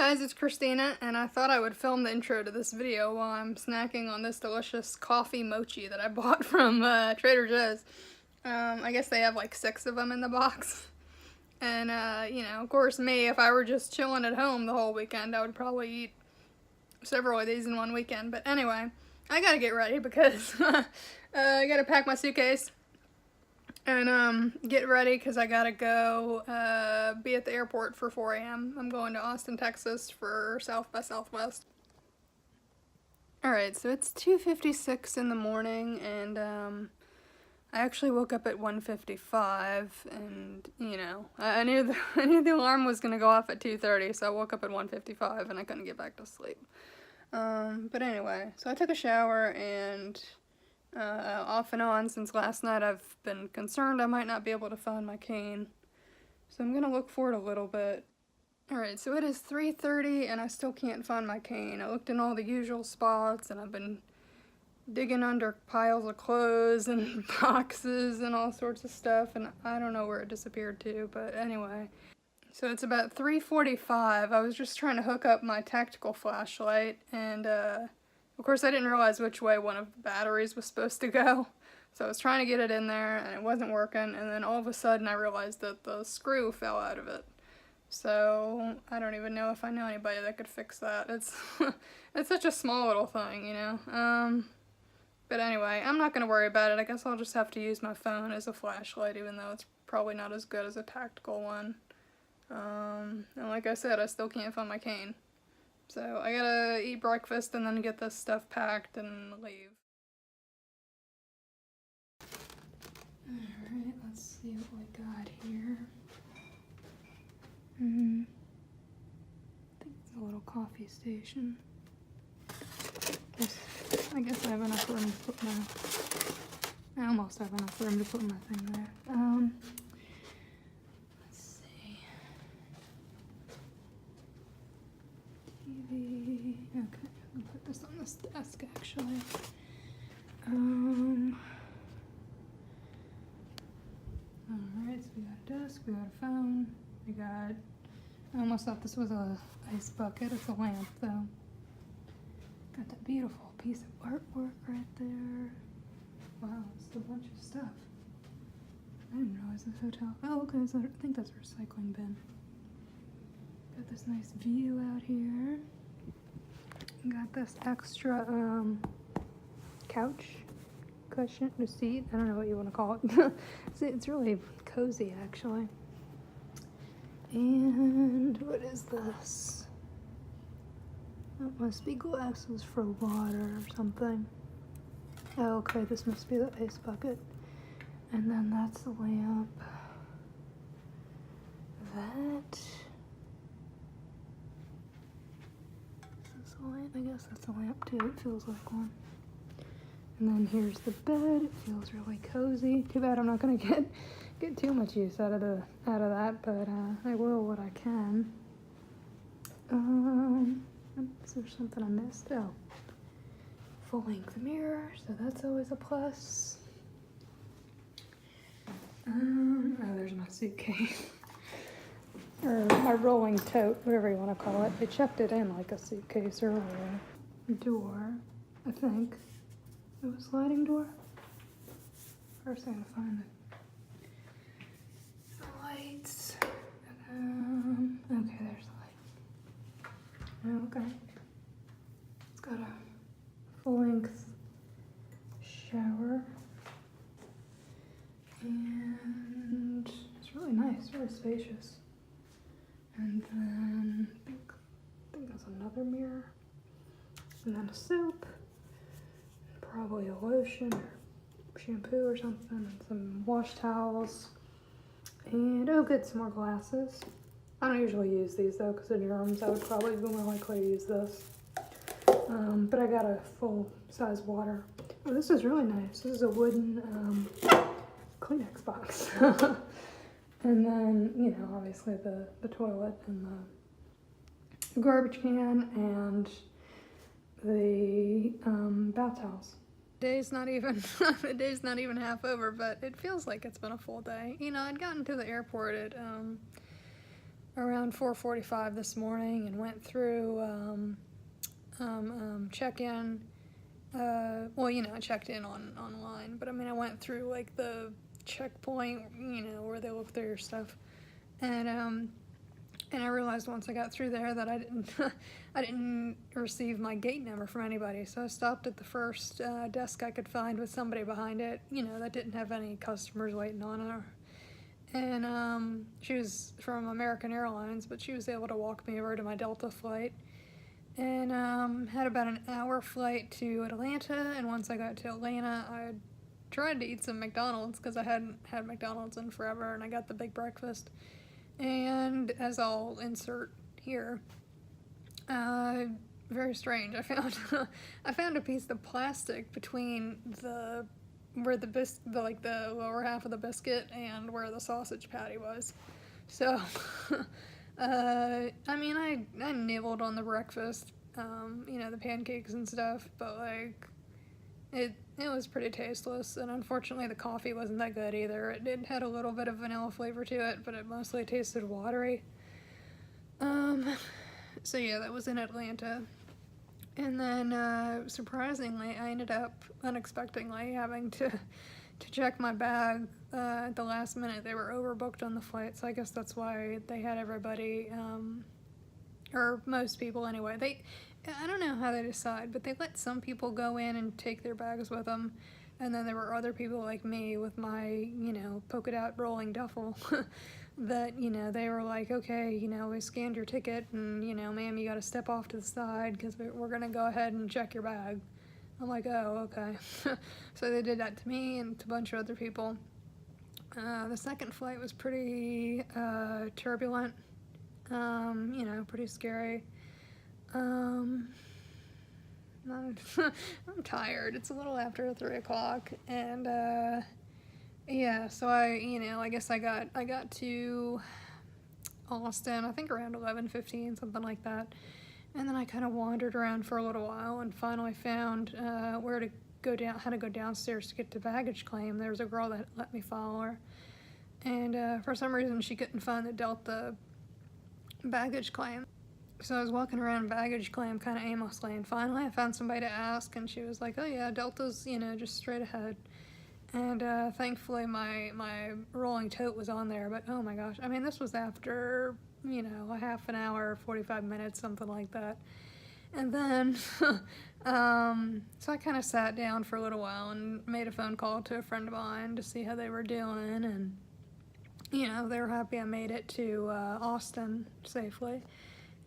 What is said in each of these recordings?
guys, it's Christina, and I thought I would film the intro to this video while I'm snacking on this delicious coffee mochi that I bought from Trader Joe's. I guess they have like 6 of them in the box. And, you know, of course me, if I were just chilling at home the whole weekend, I would probably eat several of these in one weekend. But anyway, I gotta get ready because I gotta pack my suitcase and get ready because I gotta go be at the airport for 4 a.m. I'm going to Austin, Texas for South by Southwest. Alright, so it's 2:56 in the morning, and I actually woke up at 1:55, and you know, I knew the alarm was gonna go off at 2:30, so I woke up at 1:55 and I couldn't get back to sleep. But anyway, so I took a shower, and off and on since last night I've been concerned I might not be able to find my cane, so I'm gonna look for it a little bit. Alright, so it is 3:30 and I still can't find my cane. I looked in all the usual spots, and I've been digging under piles of clothes and boxes and all sorts of stuff, and I don't know where it disappeared to, but anyway. So it's about 3:45. I was just trying to hook up my tactical flashlight, and of course I didn't realize which way one of the batteries was supposed to go. So I was trying to get it in there and it wasn't working, and then all of a sudden I realized that the screw fell out of it. So I don't even know if I know anybody that could fix that. It's it's such a small little thing, you know. But anyway, I'm not gonna worry about it. I guess I'll just have to use my phone as a flashlight, even though it's probably not as good as a tactical one. And like I said, I still can't find my cane. So I gotta eat breakfast and then get this stuff packed and leave. Alright, let's see what we got here. I think it's a little coffee station. I guess I have enough room to put my... I almost have enough room to put my thing there. Let's see. TV. Okay, I'll put this on this desk actually. Alright, so we got a desk, we got a phone, we got... I almost thought this was a ice bucket. It's a lamp though. Got that beautiful piece of artwork right there. Wow, it's a bunch of stuff. I didn't realize this hotel. Oh, okay, so I think that's a recycling bin. Got this nice view out here. Got this extra couch, cushion, or seat. I don't know what you want to call it. It's really cozy actually. And what is this? That must be glasses for water or something. Oh, okay, this must be the ice bucket. And then that's the lamp. That... Is this a lamp? I guess that's a lamp too. It feels like one. And then here's the bed. It feels really cozy. Too bad I'm not gonna get too much use out of that, but I will what I can. Is there something I missed? Oh, full-length mirror, so that's always a plus. Oh, there's my suitcase. Or my rolling tote, whatever you want to call it. They checked it in like a suitcase earlier. Door, I think. It was a sliding door. First I gotta find the lights. Okay, there's the light. Okay. It's got a full-length shower. And it's really nice, really spacious. And then I think that's another mirror. And then a soap. Probably a lotion or shampoo or something, and some wash towels. And oh good, some more glasses. I don't usually use these though because of germs. I would probably be more likely to use this. But I got a full-size water. Oh, this is really nice. This is a wooden Kleenex box. And then, you know, obviously the toilet and the garbage can and the bath towels. Day's not even the day's not even half over, but it feels like it's been a full day. You know, I'd gotten to the airport at around 4:45 this morning and went through check-in. Well, I checked in online, but I mean, I went through like the checkpoint, where they look through your stuff, and I realized once I got through there that I didn't I didn't receive my gate number from anybody. So I stopped at the first desk I could find with somebody behind it, that didn't have any customers waiting on her. And she was from American Airlines, but she was able to walk me over to my Delta flight. And had about an hour flight to Atlanta, and once I got to Atlanta, I tried to eat some McDonald's because I hadn't had McDonald's in forever, and I got the big breakfast. And as I'll insert here, very strange. I found a piece of plastic between the lower half of the biscuit and where the sausage patty was. So, I mean, I nibbled on the breakfast, the pancakes and stuff, but like, it was pretty tasteless, and unfortunately the coffee wasn't that good either. It had a little bit of vanilla flavor to it, but it mostly tasted watery. So yeah, that was in Atlanta. And then, surprisingly, I ended up unexpectedly having to check my bag at the last minute. They were overbooked on the flight, so I guess that's why they had everybody, or most people anyway. I don't know how they decide, but they let some people go in and take their bags with them, and then there were other people like me with my, polka dot rolling duffel that, they were like, okay, we scanned your ticket, and, ma'am, you gotta step off to the side because we're gonna go ahead and check your bag. I'm like, oh, okay. So they did that to me and to a bunch of other people. The second flight was pretty turbulent, pretty scary. I'm tired. It's a little after 3 o'clock, and yeah, so I guess I got to Austin, I think around 11:15, something like that, and then I kind of wandered around for a little while and finally found where to go down, how to go downstairs to get to baggage claim. There was a girl that let me follow her, and for some reason she couldn't find the Delta baggage claim. So I was walking around baggage claim kind of aimlessly, and finally I found somebody to ask, and she was like, oh yeah, Delta's, just straight ahead. And thankfully my rolling tote was on there, but oh my gosh, I mean, this was after, a half an hour, 45 minutes, something like that. And then, so I kind of sat down for a little while and made a phone call to a friend of mine to see how they were doing, and, they were happy I made it to Austin safely.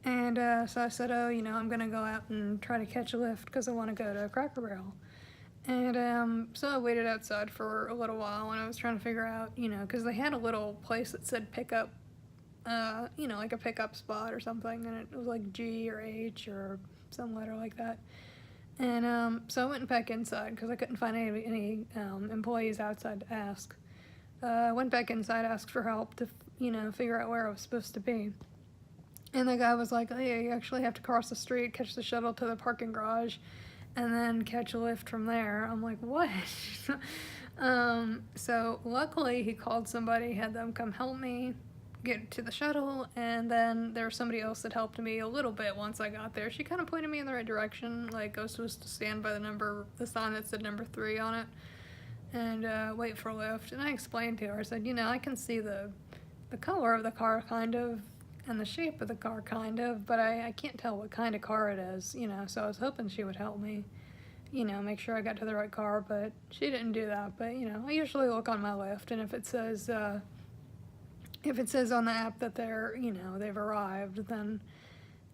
And so I said, oh, I'm going to go out and try to catch a lift because I want to go to Cracker Barrel. And so I waited outside for a little while, and I was trying to figure out, because they had a little place that said pickup, like a pickup spot or something, and it was like G or H or some letter like that. And so I went back inside because I couldn't find any employees outside to ask. I went back inside, asked for help to, figure out where I was supposed to be. And the guy was like, oh yeah, you actually have to cross the street, catch the shuttle to the parking garage, and then catch a lift from there. I'm like, what? So luckily he called somebody, had them come help me get to the shuttle, and then there was somebody else that helped me a little bit once I got there. She kind of pointed me in the right direction, like I was supposed to stand by the sign that said number 3 on it, and wait for a lift. And I explained to her, I said, I can see the color of the car kind of, and the shape of the car kind of, but I can't tell what kind of car it is, so I was hoping she would help me, make sure I got to the right car, but she didn't do that. But, I usually look on my Lyft, and if it says on the app that they're, they've arrived, then,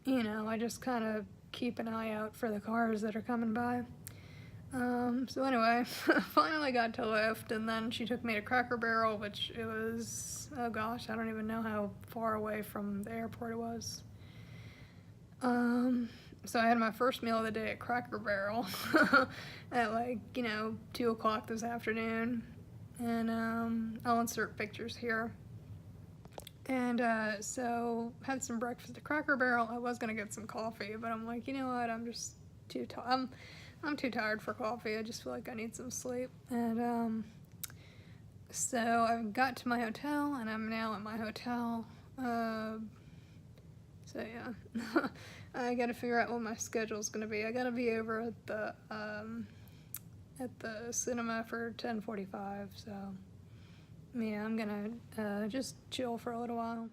I just kind of keep an eye out for the cars that are coming by. So anyway, finally got to Lyft, and then she took me to Cracker Barrel, which it was, oh gosh, I don't even know how far away from the airport it was. So I had my first meal of the day at Cracker Barrel at 2 o'clock this afternoon, and I'll insert pictures here. And so had some breakfast at Cracker Barrel. I was gonna get some coffee, but I'm like, you know what, I'm just too tired. I'm too tired for coffee. I just feel like I need some sleep. And so I got to my hotel, and I'm now at my hotel. So yeah, I gotta figure out what my schedule's gonna be. I gotta be over at the cinema for 10:45. So yeah, I'm gonna just chill for a little while.